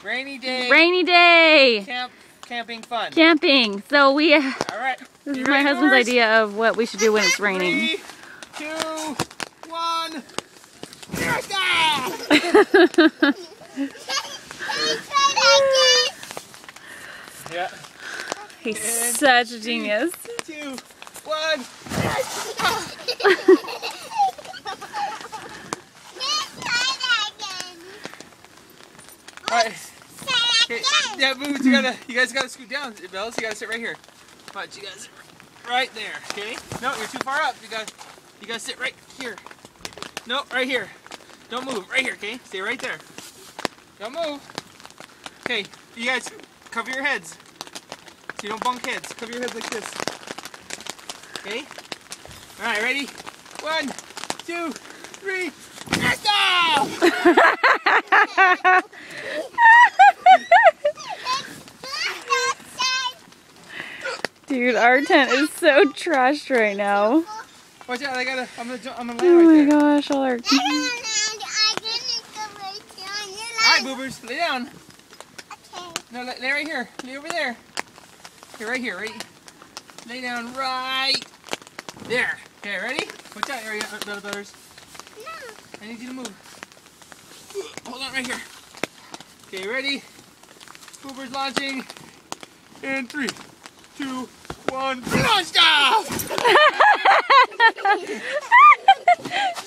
Rainy day. Rainy day. Camping fun. Camping. So we. All right. This is my husband's idea of what we should do when it's raining. 3, 2, 1. Yeah. He's such a genius. 2, 1. Alright. Okay. Yeah, move. You guys gotta scoot down, Bells. You gotta sit right here. Watch, you guys sit right there. Okay. No, you're too far up. You gotta sit right here. No, right here. Don't move. Right here. Okay. Stay right there. Don't move. Okay. You guys cover your heads so you don't bunk heads. Cover your heads like this. Okay. All right. Ready? 1, 2, 3. Stop! Dude, our tent is so trashed right now. Watch out! I'm gonna land Oh right my there. gosh, all our. All right, boobers, lay down. Okay. No, lay right here. Lay over there. Okay, right here. Right. Lay down right there. Okay, ready? Watch out, area, Bella Butters. No. I need you to move. Hold on right here. Okay, ready? Boobers launching. In 3, 2, 1. Launch off!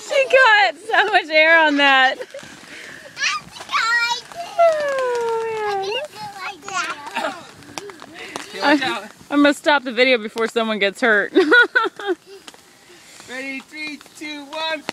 She got so much air on that. Okay, watch out. I'm gonna stop the video before someone gets hurt. Ready? 3, 2, 1.